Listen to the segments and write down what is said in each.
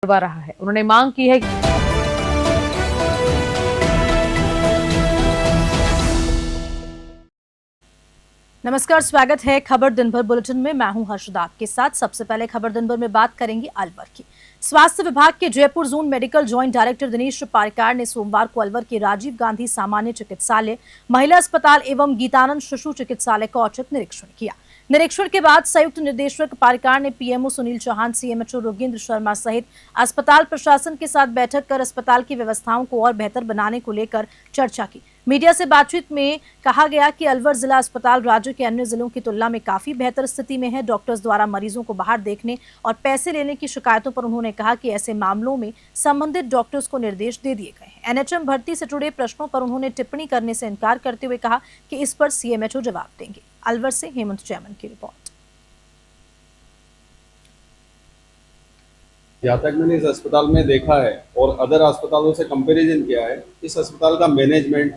करवा रहा है। उन्होंने मांग की है नमस्कार, स्वागत है खबर दिन भर बुलेटिन में। मैं हूं हर्षदा आपके साथ। सबसे पहले खबर दिन भर में बात करेंगे अलवर की। स्वास्थ्य विभाग के Jaipur zone medical joint director Dinesh Parikar ने सोमवार को अलवर के राजीव गांधी सामान्य चिकित्सालय, महिला अस्पताल एवं गीतानंद शिशु चिकित्सालय का औचक निरीक्षण किया। निरीक्षण के बाद संयुक्त निदेशक पारिकार ने पीएमओ सुनील चौहान, सीएमएचओ योगेंद्र शर्मा सहित अस्पताल प्रशासन के साथ बैठक कर अस्पताल की व्यवस्थाओं को और बेहतर बनाने को लेकर चर्चा की। मीडिया से बातचीत में कहा गया कि अलवर जिला अस्पताल राज्य के अन्य जिलों की तुलना में काफी बेहतर स्थिति में है। डॉक्टर्स द्वारा मरीजों को बाहर देखने और पैसे लेने की शिकायतों पर उन्होंने कहा कि ऐसे मामलों में संबंधित डॉक्टर्स को निर्देश दे दिए गए हैं। एनएचएम भर्ती से जुड़े प्रश्नों पर उन्होंने टिप्पणी करने से इनकार करते हुए कहा कि इस पर सीएमएचओ जवाब देंगे। अलवर से हेमंत जैमन की रिपोर्ट। जहाँ तक मैंने इस अस्पताल में देखा है और अदर अस्पतालों से कंपैरिजन किया है, इस अस्पताल का मैनेजमेंट,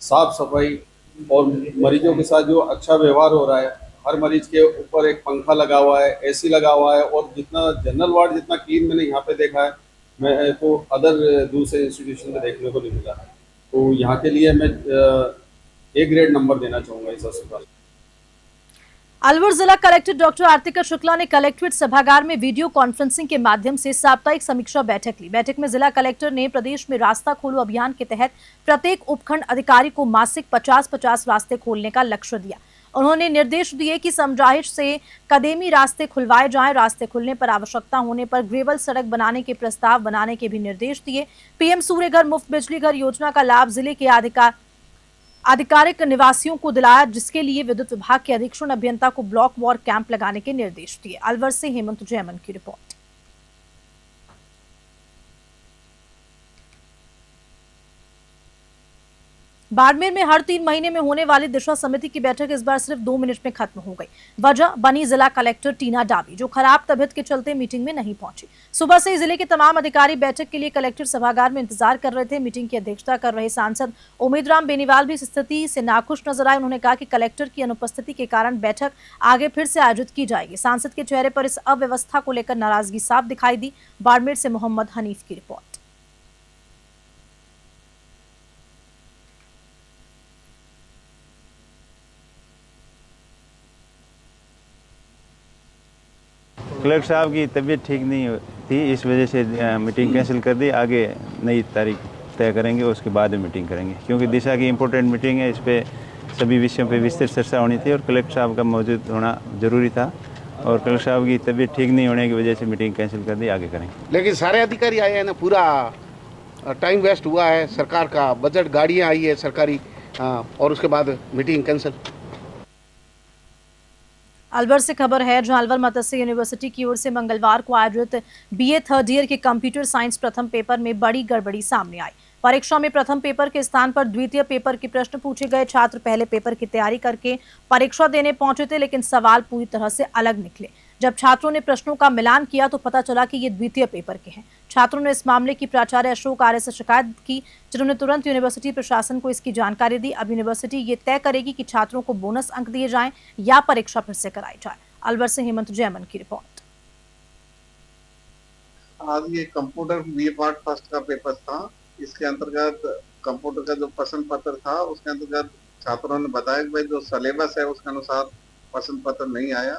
साफ सफाई और मरीजों के साथ जो अच्छा व्यवहार हो रहा है, हर मरीज के ऊपर एक पंखा लगा हुआ है, एसी लगा हुआ है और जितना जनरल वार्ड जितना क्लीन मैंने यहाँ पे देखा है, मैं तो अदर दूसरे इंस्टीट्यूशन में देखने को नहीं मिला है। तो यहाँ के लिए मैं ए ग्रेड नंबर देना चाहूँगा इस अस्पताल। अलवर जिला कलेक्टर डॉक्टर आरतिका शुक्ला ने कलेक्ट्रेट सभागार में वीडियो कॉन्फ्रेंसिंग के माध्यम से साप्ताहिक समीक्षा बैठक ली। बैठक में जिला कलेक्टर ने प्रदेश में रास्ता खोलो अभियान के तहत प्रत्येक उपखंड अधिकारी को मासिक 50-50 रास्ते खोलने का लक्ष्य दिया। उन्होंने निर्देश दिए कि समराहिश से कदेमी रास्ते खुलवाए जाएं। रास्ते खुलने पर आवश्यकता होने पर ग्रेवल सड़क बनाने के प्रस्ताव बनाने के भी निर्देश दिए। पीएम सूर्यघर मुफ्त बिजली घर योजना का लाभ जिले के आधिकारिक निवासियों को दिलाया, जिसके लिए विद्युत विभाग के अधीक्षण अभियंता को ब्लॉक वार कैंप लगाने के निर्देश दिए। अलवर से हेमंत जैमन की रिपोर्ट। बाड़मेर में हर 3 महीने में होने वाली दिशा समिति की बैठक इस बार सिर्फ 2 मिनट में खत्म हो गई। वजह बनी जिला कलेक्टर टीना डाबी, जो खराब तबीयत के चलते मीटिंग में नहीं पहुंची। सुबह से ही जिले के तमाम अधिकारी बैठक के लिए कलेक्टर सभागार में इंतजार कर रहे थे। मीटिंग की अध्यक्षता कर रहे सांसद उम्मीदराम बेनीवाल भी इस स्थिति से नाखुश नजर आए। उन्होंने कहा कि कलेक्टर की अनुपस्थिति के कारण बैठक आगे फिर से आयोजित की जाएगी। सांसद के चेहरे पर इस अव्यवस्था को लेकर नाराजगी साफ दिखाई दी। बाड़मेर से मोहम्मद हनीफ की रिपोर्ट। कलेक्टर साहब की तबीयत ठीक नहीं थी, इस वजह से मीटिंग कैंसिल कर दी। आगे नई तारीख तय करेंगे, उसके बाद में मीटिंग करेंगे, क्योंकि दिशा की इम्पोर्टेंट मीटिंग है। इस पर सभी विषयों पे विस्तृत चर्चा होनी थी और कलेक्टर साहब का मौजूद होना जरूरी था। और कलेक्टर साहब की तबीयत ठीक नहीं होने की वजह से मीटिंग कैंसिल कर दी, आगे करेंगे। लेकिन सारे अधिकारी आए हैं ना, पूरा टाइम वेस्ट हुआ है। सरकार का बजट, गाड़ियाँ आई है सरकारी, और उसके बाद मीटिंग कैंसिल। अलवर से खबर है, जहां अलवर मत्स्य यूनिवर्सिटी की ओर से मंगलवार को आयोजित बीए थर्ड ईयर के कंप्यूटर साइंस प्रथम पेपर में बड़ी गड़बड़ी सामने आई। परीक्षा में प्रथम पेपर के स्थान पर द्वितीय पेपर के प्रश्न पूछे गए। छात्र पहले पेपर की तैयारी करके परीक्षा देने पहुंचे थे, लेकिन सवाल पूरी तरह से अलग निकले। जब छात्रों ने प्रश्नों का मिलान किया तो पता चला कि ये द्वितीय पेपर के हैं। छात्रों ने इस मामले की प्राचार्य अशोक आर्य से शिकायत की, जिन्होंने तुरंत यूनिवर्सिटी प्रशासन को इसकी जानकारी दी। अब यूनिवर्सिटी ये तय करेगी कि छात्रों को बोनस अंक दिए जाएं या परीक्षा फिर से कराई जाए। अलवर से हेमंत जैमन की रिपोर्ट। आज ये कंप्यूटर बीए पार्ट फर्स्ट का पेपर था। इसके अंतर्गत कंप्यूटर का जो प्रश्न पत्र था, उसके अंतर्गत छात्रों ने बताया कि भाई जो सिलेबस है उसके अनुसार प्रश्न पत्र नहीं आया।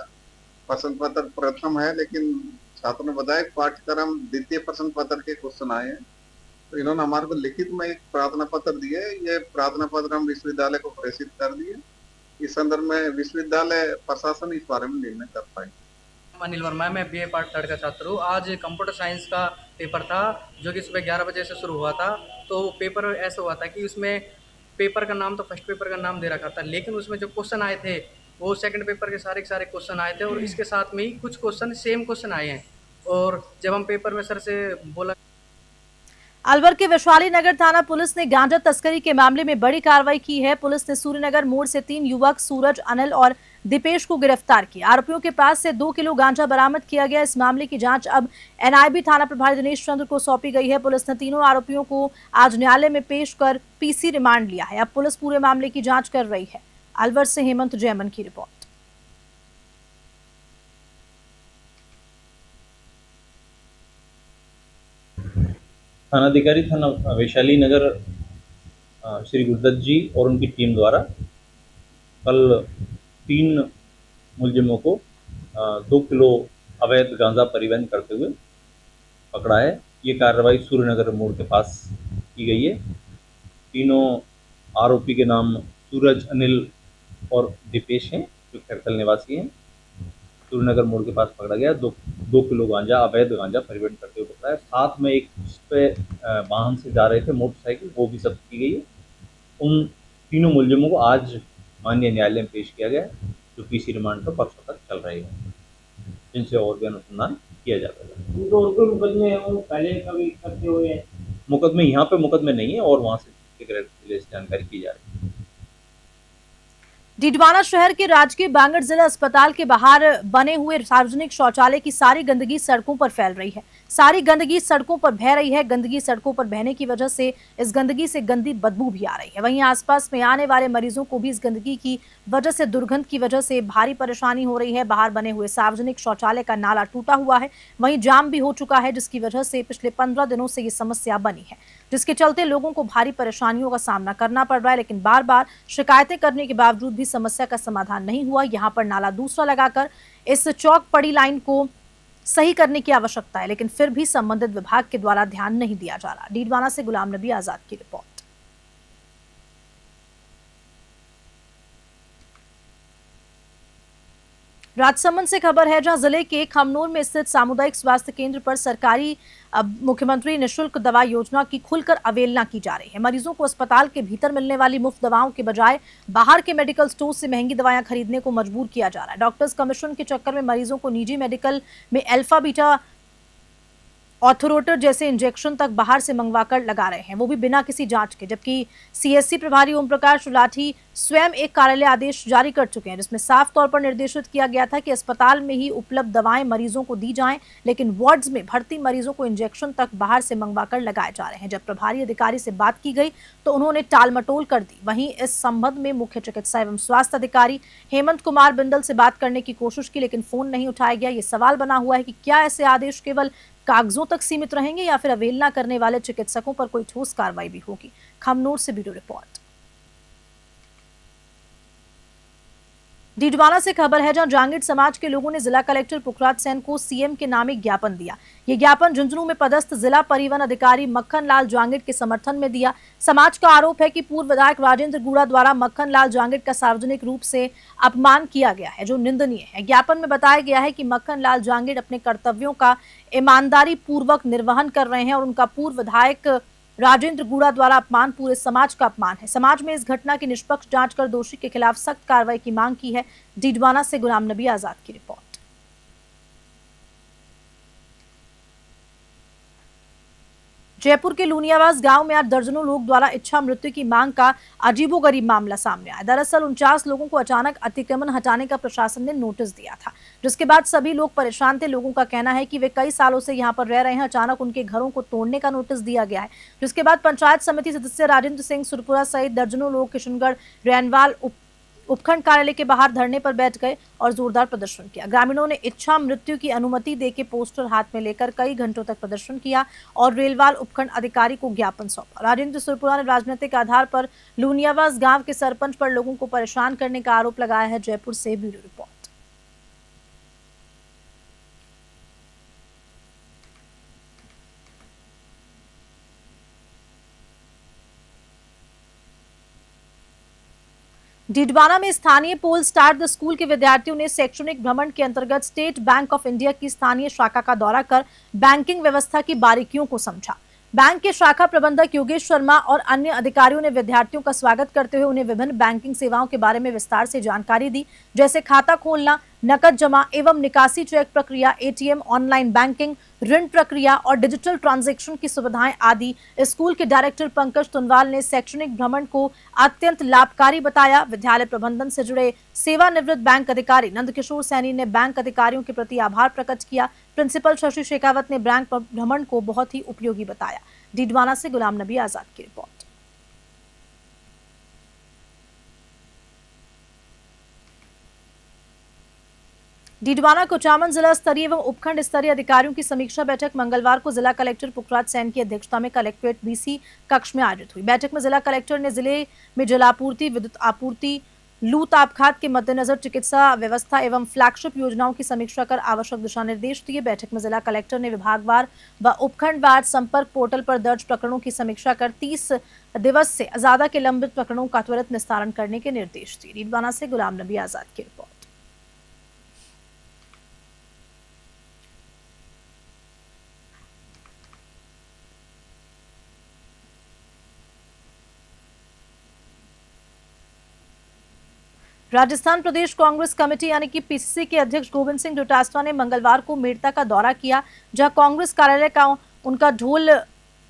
प्रश्न पत्र प्रथम है, लेकिन छात्रों ने बताया पाठ्यक्रम द्वितीय प्रश्न पत्र के क्वेश्चन आए हैं। तो इन्होंने हमारे को लिखित में एक प्रार्थना पत्र दिए। ये प्रार्थना पत्र हम विश्वविद्यालय को प्रेषित कर दिए। इस संदर्भ में विश्वविद्यालय प्रशासन इस बारे में निर्णय कर पाए। अनिल वर्मा, मैं बीए पार्ट थर्ड का छात्र हूँ। आज कंप्यूटर साइंस का पेपर था, जो कि सुबह 11 बजे से शुरू हुआ था। तो पेपर ऐसा हुआ था कि उसमें पेपर का नाम तो फर्स्ट पेपर का नाम दे रखा था, लेकिन उसमें जो क्वेश्चन आए थे वो सेकंड पेपर के सारे क्वेश्चन आए थे, और इसके साथ में ही कुछ क्वेश्चन सेम क्वेश्चन आए हैं। और जब हम पेपर में सर से बोला। अलवर के वैशाली नगर थाना पुलिस ने गांजा तस्करी के मामले में बड़ी कार्रवाई की है। पुलिस ने सूर्यनगर मोड़ से 3 युवक सूरज, अनिल और दीपेश को गिरफ्तार किया। आरोपियों के पास से 2 किलो गांजा बरामद किया गया। इस मामले की जांच अब एनआईबी थाना प्रभारी दिनेश चंद्र को सौंपी गई है। पुलिस ने तीनों आरोपियों को आज न्यायालय में पेश कर पीसी रिमांड लिया है। अब पुलिस पूरे मामले की जाँच कर रही है। अलवर से हेमंत जैमन की रिपोर्ट। थानाधिकारी थाना वैशाली नगर श्री गुरुदत्त जी और उनकी टीम द्वारा कल 3 मुलजिमों को 2 किलो अवैध गांजा परिवहन करते हुए पकड़ा है। ये कार्रवाई सूर्यनगर मोड़ के पास की गई है। तीनों आरोपी के नाम सूरज, अनिल और दीपेश हैं, जो खैरकल निवासी हैं। सूर्यनगर मोड़ के पास पकड़ा गया। 2 किलो गांजा, अवैध गांजा परिवहन करते हुए पकड़ा है। साथ में एक इस पे वाहन से जा रहे थे मोटरसाइकिल, वो भी जब्त की गई है। उन तीनों मुलजिमों को आज माननीय न्यायालय में पेश किया गया, जो पीसी रिमांड पर परसों तक चल रही है, जिनसे और भी अनुसंधान किया जाता है। मुकदमे वो पहले कभी करते हुए मुकदमे यहाँ पे मुकदमे नहीं है और वहाँ से जानकारी की जा रही है। डीडवाना शहर के राजकीय बांगड़ जिला अस्पताल के बाहर बने हुए सार्वजनिक शौचालय की सारी गंदगी सड़कों पर फैल रही है। सारी गंदगी सड़कों पर बह रही है। गंदगी सड़कों पर बहने की वजह से इस गंदगी से गंदी बदबू भी आ रही है। वहीं आसपास में आने वाले मरीजों को भी इस गंदगी की वजह से, दुर्गंध की वजह से भारी परेशानी हो रही है। बाहर बने हुए सार्वजनिक शौचालय का नाला टूटा हुआ है, वहीं जाम भी हो चुका है, जिसकी वजह से पिछले 15 दिनों से ये समस्या बनी है, जिसके चलते लोगों को भारी परेशानियों का सामना करना पड़ रहा है। लेकिन बार बार शिकायतें करने के बावजूद भी समस्या का समाधान नहीं हुआ। यहाँ पर नाला दूसरा लगाकर इस चौक पड़ी लाइन को सही करने की आवश्यकता है, लेकिन फिर भी संबंधित विभाग के द्वारा ध्यान नहीं दिया जा रहा। डीडवाना से गुलाम नबी आजाद की रिपोर्ट। राजसमंद से खबर है, जहां जिले के खमनोर में स्थित सामुदायिक स्वास्थ्य केंद्र पर सरकारी मुख्यमंत्री निःशुल्क दवा योजना की खुलकर अवहेलना की जा रही है। मरीजों को अस्पताल के भीतर मिलने वाली मुफ्त दवाओं के बजाय बाहर के मेडिकल स्टोर से महंगी दवाएं खरीदने को मजबूर किया जा रहा है। डॉक्टर्स कमीशन के चक्कर में मरीजों को निजी मेडिकल में अल्फा बीटा ऑर्थोरोटर जैसे इंजेक्शन तक बाहर से मंगवाकर लगा रहे हैं, वो भी बिना किसी जांच के। जबकि सीएससी प्रभारी ओम प्रकाश लाठी स्वयं एक कार्यालय आदेश जारी कर चुके हैं, जिसमें साफ तौर पर निर्देशित किया गया था कि अस्पताल में ही उपलब्ध दवाएं मरीजों को दी जाएं, लेकिन वार्ड्स में भर्ती मरीजों को इंजेक्शन तक बाहर से मंगवाकर लगाए जा रहे हैं। जब प्रभारी अधिकारी से बात की गई तो उन्होंने टालमटोल कर दी। वहीं इस संबंध में मुख्य चिकित्सा एवं स्वास्थ्य अधिकारी हेमंत कुमार बिंदल से बात करने की कोशिश की, लेकिन फोन नहीं उठाया गया। ये सवाल बना हुआ है कि क्या ऐसे आदेश केवल कागजों तक सीमित रहेंगे या फिर अवहेलना करने वाले चिकित्सकों पर कोई ठोस कार्रवाई भी होगी। खमनोर से ब्यूरो रिपोर्ट। डीडवाना से खबर है, जहां जांगिड़ समाज के लोगों ने जिला कलेक्टर पुखराज सेन को सीएम के नाम एक ज्ञापन दिया। ये ज्ञापन झुंझुनू में पदस्थ जिला परिवहन अधिकारी मक्खन लाल जांगिड़ के समर्थन में दिया। समाज का आरोप है कि पूर्व विधायक राजेंद्र गुड़ा द्वारा मक्खन लाल जांगिड़ का सार्वजनिक रूप से अपमान किया गया है, जो निंदनीय है। ज्ञापन में बताया गया है कि मक्खन लाल जांगिड़ अपने कर्तव्यों का ईमानदारी पूर्वक निर्वहन कर रहे हैं और उनका पूर्व विधायक राजेंद्र गुड़ा द्वारा अपमान पूरे समाज का अपमान है। समाज में इस घटना की निष्पक्ष जांच कर दोषी के खिलाफ सख्त कार्रवाई की मांग की है। डीडवाना से गुलाम नबी आजाद की रिपोर्ट। जयपुर के लूनियावास गांव में आज दर्जनों लोग द्वारा इच्छा मृत्यु की मांग का अजीबोगरीब मामला सामने आया। दरअसल 49 लोगों को अचानक अतिक्रमण हटाने का प्रशासन ने नोटिस दिया था, जिसके बाद सभी लोग परेशान थे। लोगों का कहना है कि वे कई सालों से यहां पर रह रहे हैं, अचानक उनके घरों को तोड़ने का नोटिस दिया गया है। जिसके बाद पंचायत समिति सदस्य राजेंद्र सिंह सुरपुरा सहित दर्जनों लोग किशनगढ़ रैनवाल उपखंड कार्यालय के बाहर धरने पर बैठ गए और जोरदार प्रदर्शन किया। ग्रामीणों ने इच्छा मृत्यु की अनुमति देके पोस्टर हाथ में लेकर कई घंटों तक प्रदर्शन किया और रेलवाल उपखंड अधिकारी को ज्ञापन सौंपा। राजेंद्र सुरपुरा ने राजनीतिक आधार पर लूनियावास गांव के सरपंच पर लोगों को परेशान करने का आरोप लगाया है। जयपुर से ब्यूरो रिपोर्ट। डीडवाना में स्थानीय पोल स्टार द स्कूल के विद्यार्थियों ने शैक्षणिक भ्रमण के अंतर्गत स्टेट बैंक ऑफ इंडिया की स्थानीय शाखा का दौरा कर बैंकिंग व्यवस्था की बारीकियों को समझा। बैंक के शाखा प्रबंधक योगेश शर्मा और अन्य अधिकारियों ने विद्यार्थियों का स्वागत करते हुए उन्हें विभिन्न बैंकिंग सेवाओं के बारे में विस्तार से जानकारी दी, जैसे खाता खोलना, नकद जमा एवं निकासी, चेक प्रक्रिया, एटीएम, ऑनलाइन बैंकिंग, ऋण प्रक्रिया और डिजिटल ट्रांजैक्शन की सुविधाएं आदि। स्कूल के डायरेक्टर पंकज तुनवाल ने शैक्षणिक भ्रमण को अत्यंत लाभकारी बताया। विद्यालय प्रबंधन से जुड़े सेवानिवृत्त बैंक अधिकारी नंदकिशोर सैनी ने बैंक अधिकारियों के प्रति आभार प्रकट किया। प्रिंसिपल शशि शेखावत ने बैंक भ्रमण को बहुत ही उपयोगी बताया। डीडवाना से गुलाम नबी आजाद की रिपोर्ट। डीडवाना कुचामन जिला स्तरीय एवं उपखंड स्तरीय अधिकारियों की समीक्षा बैठक मंगलवार को जिला कलेक्टर पुखराज सैन की अध्यक्षता में कलेक्ट्रेट बीसी कक्ष में आयोजित हुई। बैठक में जिला कलेक्टर ने जिले में जलापूर्ति, विद्युत आपूर्ति, लू तापघात के मद्देनजर चिकित्सा व्यवस्था एवं फ्लैगशिप योजनाओं की समीक्षा कर आवश्यक दिशा निर्देश दिए। बैठक में जिला कलेक्टर ने विभागवार व उपखंडवार संपर्क पोर्टल पर दर्ज प्रकरणों की समीक्षा कर 30 दिवस से ज्यादा के लंबित प्रकरणों का त्वरित निस्तारण करने के निर्देश दिए। डीडवाना से गुलाम नबी आजाद की रिपोर्ट। राजस्थान प्रदेश कांग्रेस कमेटी यानी कि पीसीसी के अध्यक्ष गोविंद सिंह डोटासरा ने मंगलवार को मेड़ता का दौरा किया, जहां कांग्रेस कार्यालय का उनका ढोल,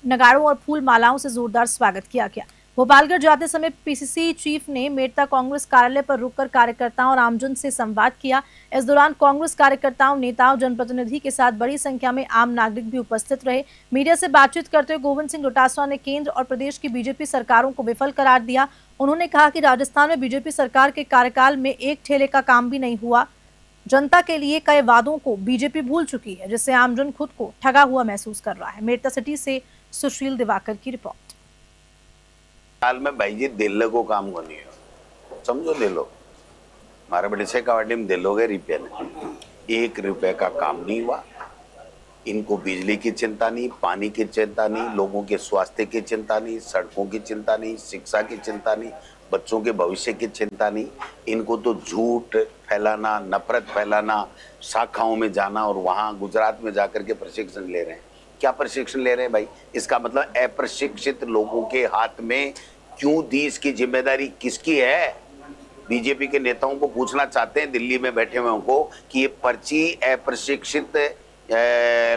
नगाड़ों और फूल मालाओं से जोरदार स्वागत किया गया। भोपालगढ़ जाते समय पीसीसी चीफ ने मेड़ता कांग्रेस कार्यालय पर रुककर कार्यकर्ताओं और आमजन से संवाद किया। इस दौरान कांग्रेस कार्यकर्ताओं, नेताओं, जनप्रतिनिधि के साथ बड़ी संख्या में आम नागरिक भी उपस्थित रहे। मीडिया से बातचीत करते हुए गोविंद सिंह डोटासरा ने केंद्र और प्रदेश की बीजेपी सरकारों को विफल करार दिया। उन्होंने कहा कि राजस्थान में बीजेपी सरकार के कार्यकाल में एक ठेले का काम भी नहीं हुआ। जनता के लिए कई वादों को बीजेपी भूल चुकी है, जिससे आमजन खुद को ठगा हुआ महसूस कर रहा है। मेड़ता सिटी से सुशील दिवाकर की रिपोर्ट। हाल में भाई जी दिल्ली को काम को नहीं हो, समझो ले लो, हमारे बड़े से कवाटी में दिलोगे रुपये ने 1 रुपए का काम नहीं हुआ। इनको बिजली की चिंता नहीं, पानी की चिंता नहीं, लोगों के स्वास्थ्य की चिंता नहीं, सड़कों की चिंता नहीं, शिक्षा की चिंता नहीं, बच्चों के भविष्य की चिंता नहीं। इनको तो झूठ फैलाना, नफरत फैलाना, शाखाओं में जाना और वहाँ गुजरात में जाकर के प्रशिक्षण ले रहे हैं। क्या प्रशिक्षण ले रहे हैं भाई? इसका मतलब अप्रशिक्षित लोगों के हाथ में क्यों दी? इसकी जिम्मेदारी किसकी है? बीजेपी के नेताओं को पूछना चाहते हैं दिल्ली में बैठे हुए को कि ये पर्ची अप्रशिक्षित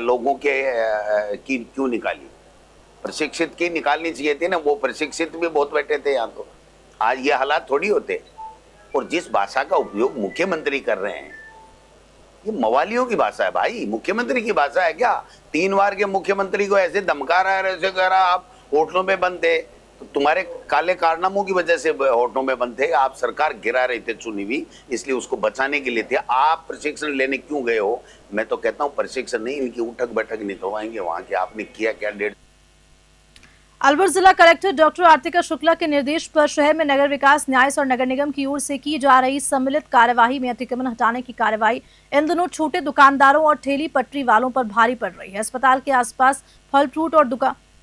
लोगों के की क्यों निकाली? प्रशिक्षित की निकालनी चाहिए थी ना, वो प्रशिक्षित भी बहुत बैठे थे यहाँ। तो आज ये हालात थोड़ी होते। और जिस भाषा का उपयोग मुख्यमंत्री कर रहे हैं, ये मवालियों की भाषा है भाई, मुख्यमंत्री की भाषा है क्या? 3 बार के मुख्यमंत्री को ऐसे धमका रहा है, ऐसे कह रहा, आप होटलों में बंद थे, तो तुम्हारे काले कारनामों की वजह से होटलों में बंद थे। आप सरकार गिरा रहे थे चुनी हुई, इसलिए उसको बचाने के लिए थे। आप प्रशिक्षण लेने क्यों गए हो? मैं तो कहता हूँ प्रशिक्षण नहीं, इनकी उठक बैठक नहीं करवाएंगे वहां के। आपने किया क्या? अलवर जिला कलेक्टर डॉक्टर आर्तिका शुक्ला के निर्देश पर शहर में नगर विकास, न्यास और नगर निगम की ओर से की जा रही सम्मिलित कार्यवाही में अतिक्रमण हटाने की कार्यवाही इन दिनों छोटे दुकानदारों और ठेली पटरी वालों पर भारी पड़ रही है। अस्पताल के आसपास फल फ्रूट और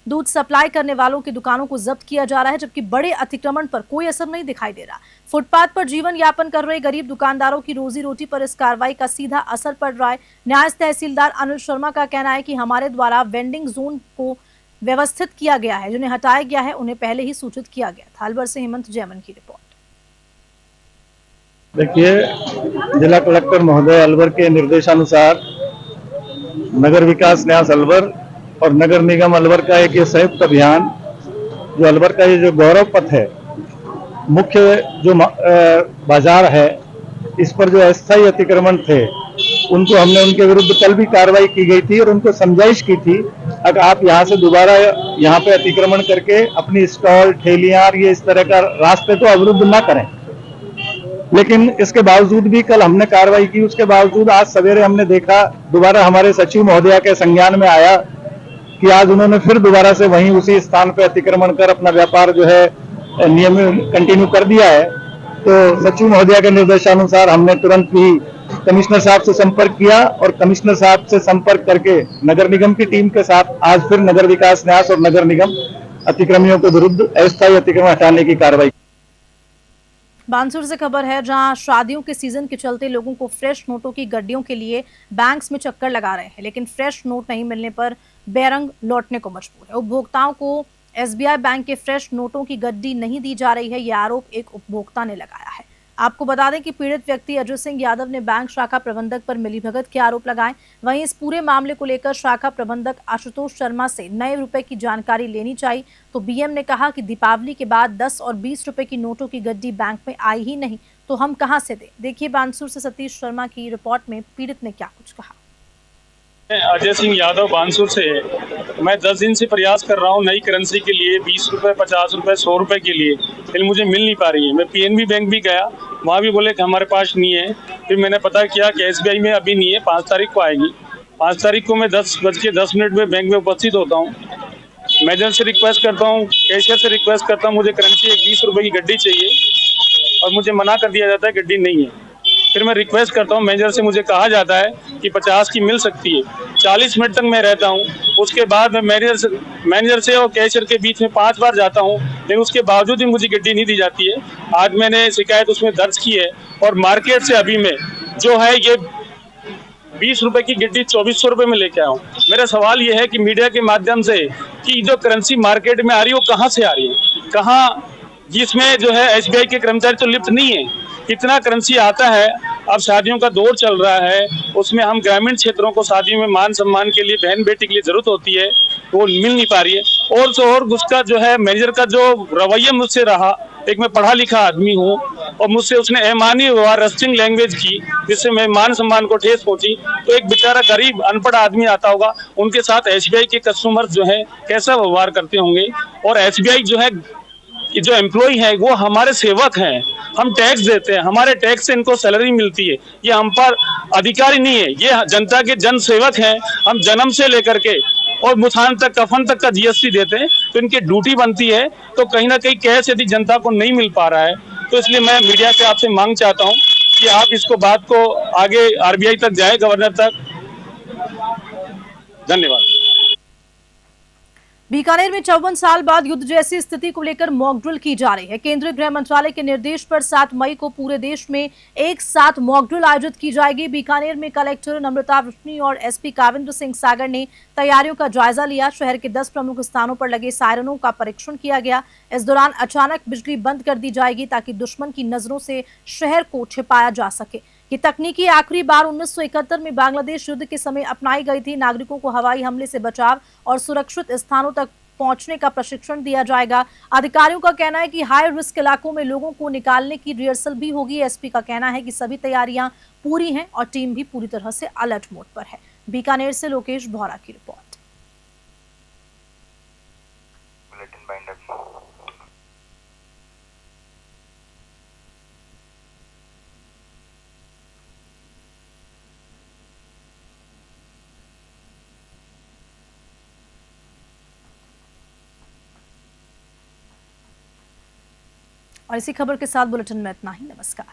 दूध सप्लाई करने वालों की दुकानों को जब्त किया जा रहा है, जबकि बड़े अतिक्रमण पर कोई असर नहीं दिखाई दे रहा। फुटपाथ पर जीवन यापन कर रहे गरीब दुकानदारों की रोजी रोटी पर इस कार्रवाई का सीधा असर पड़ रहा है। न्यास तहसीलदार अनिल शर्मा का कहना है कि हमारे द्वारा वेंडिंग जोन को व्यवस्थित किया गया है, जिन्हें हटाया गया है उन्हें पहले ही सूचित किया गया था। अलवर से हेमंत जैमन की रिपोर्ट। देखिए, जिला कलेक्टर महोदय अलवर के निर्देशानुसार नगर विकास न्यास अलवर और नगर निगम अलवर का एक ये संयुक्त अभियान, जो अलवर का ये जो गौरव पथ है, मुख्य जो बाजार है, इस पर जो अस्थायी अतिक्रमण थे उनको हमने उनके विरुद्ध कल भी कार्रवाई की गई थी और उनको समझाइश की थी, अगर आप यहाँ से दोबारा यहाँ पे अतिक्रमण करके अपनी स्टॉल, ठेलियां, ये इस तरह का रास्ते तो अवरुद्ध ना करें। लेकिन इसके बावजूद भी कल हमने कार्रवाई की, उसके बावजूद आज सवेरे हमने देखा, दोबारा हमारे सचिव महोदया के संज्ञान में आया कि आज उन्होंने फिर दोबारा से वहीं उसी स्थान पर अतिक्रमण कर अपना व्यापार जो है नियमित कंटिन्यू कर दिया है। तो सचिव महोदया के निर्देशानुसार हमने तुरंत ही कमिश्नर साहब से संपर्क किया और कमिश्नर साहब से संपर्क करके नगर निगम की टीम के साथ आज फिर नगर विकास न्यास और नगर निगम अतिक्रमियों के विरुद्ध अस्थायी अतिक्रमण हटाने की कार्रवाई। बानसूर से खबर है, जहां शादियों के सीजन के चलते लोगों को फ्रेश नोटों की गड्डियों के लिए बैंक्स में चक्कर लगा रहे हैं, लेकिन फ्रेश नोट नहीं मिलने पर बेरंग लौटने को मजबूर है। उपभोक्ताओं को एसबीआई बैंक के फ्रेश नोटों की गड्डी नहीं दी जा रही है, यह आरोप एक उपभोक्ता ने लगाया है। आपको बता दें कि पीड़ित व्यक्ति अजय सिंह यादव ने बैंक शाखा प्रबंधक पर मिलीभगत के आरोप लगाए। वहीं इस पूरे मामले को लेकर शाखा प्रबंधक आशुतोष शर्मा से नए रुपए की जानकारी लेनी चाहिए, तो बीएम ने कहा कि दीपावली के बाद 10 और 20 रुपए की नोटों की गड्डी बैंक में आई ही नहीं, तो हम कहां से दें। देखिए बानसूर से सतीश शर्मा की रिपोर्ट में पीड़ित ने क्या कुछ कहा। अजय सिंह यादव बानसूर से। मैं 10 दिन से प्रयास कर रहा हूँ नई करेंसी के लिए, 20 रुपए, 50 रुपए, 100 रुपए के लिए, लेकिन मुझे मिल नहीं पा रही है। मैं पीएनबी बैंक भी गया, वहाँ भी बोले कि हमारे पास नहीं है। फिर मैंने पता किया कि SBI में अभी नहीं है, 5 तारीख को आएगी। 5 तारीख को मैं 10:10 में बैंक में उपस्थित होता हूँ। मैनेजर से रिक्वेस्ट करता हूँ, कैशियर से रिक्वेस्ट करता हूँ, मुझे करेंसी एक 20 रुपये की गड्डी चाहिए और मुझे मना कर दिया जाता है गड्डी नहीं है। फिर मैं रिक्वेस्ट करता हूँ मैनेजर से, मुझे कहा जाता है कि 50 की मिल सकती है। 40 मिनट तक मैं रहता हूँ, उसके बाद मैं मैनेजर से और कैशियर के बीच में 5 बार जाता हूँ, लेकिन उसके बावजूद भी मुझे गड्डी नहीं दी जाती है। आज मैंने शिकायत उसमें दर्ज की है और मार्केट से अभी मैं जो है ये 20 रुपए की गड्डी 2400 रुपए में लेके आया हूँ। मेरा सवाल ये है कि मीडिया के माध्यम से कि जो करेंसी मार्केट में आ रही है वो कहाँ से आ रही है, कहाँ, जिसमें जो है SBI के कर्मचारी तो लिप्त नहीं है। कितना करेंसी आता है। अब शादियों का दौर चल रहा है, उसमें हम ग्रामीण क्षेत्रों को शादियों में मान सम्मान के लिए बहन बेटी के लिए जरूरत होती है, वो मिल नहीं पा रही है। और तो और उसका जो है मैनेजर का जो रवैया मुझसे रहा, एक मैं पढ़ा लिखा आदमी हूँ और मुझसे उसने अमानवीय व्यवहार रस्टिंग लैंग्वेज की, जिससे मैं मान सम्मान को ठेस पहुंची। तो एक बेचारा गरीब अनपढ़ आदमी आता होगा, उनके साथ SBI के कस्टमर जो है कैसा व्यवहार करते होंगे। और SBI जो है कि जो एम्प्लॉय है वो हमारे सेवक हैं, हम टैक्स देते हैं, हमारे टैक्स से इनको सैलरी मिलती है, ये हम पर अधिकारी नहीं है, ये जनता के जन सेवक हैं। हम जन्म से लेकर के और मुथान तक, कफन तक का GST देते हैं, तो इनकी ड्यूटी बनती है। तो कहीं ना कहीं कैश यदि जनता को नहीं मिल पा रहा है, तो इसलिए मैं मीडिया से आपसे मांग चाहता हूँ कि आप इसको बात को आगे RBI तक जाए, गवर्नर तक। धन्यवाद। बीकानेर में 54 साल बाद युद्ध जैसी स्थिति को लेकर मॉक ड्रिल की जा रही है। केंद्रीय गृह मंत्रालय के निर्देश पर 7 मई को पूरे देश में एक साथ मॉक ड्रिल आयोजित की जाएगी। बीकानेर में कलेक्टर नम्रता वृष्णि और SP काविंद्र सिंह सागर ने तैयारियों का जायजा लिया। शहर के 10 प्रमुख स्थानों पर लगे सायरनों का परीक्षण किया गया। इस दौरान अचानक बिजली बंद कर दी जाएगी ताकि दुश्मन की नजरों से शहर को छिपाया जा सके। ये तकनीकी आखिरी बार 1971 में बांग्लादेश युद्ध के समय अपनाई गई थी। नागरिकों को हवाई हमले से बचाव और सुरक्षित स्थानों तक पहुंचने का प्रशिक्षण दिया जाएगा। अधिकारियों का कहना है कि हाई रिस्क इलाकों में लोगों को निकालने की रिहर्सल भी होगी। SP का कहना है कि सभी तैयारियां पूरी हैं और टीम भी पूरी तरह से अलर्ट मोड पर है। बीकानेर से लोकेश भौरा की रिपोर्ट। और इसी खबर के साथ बुलेटिन में इतना ही। नमस्कार।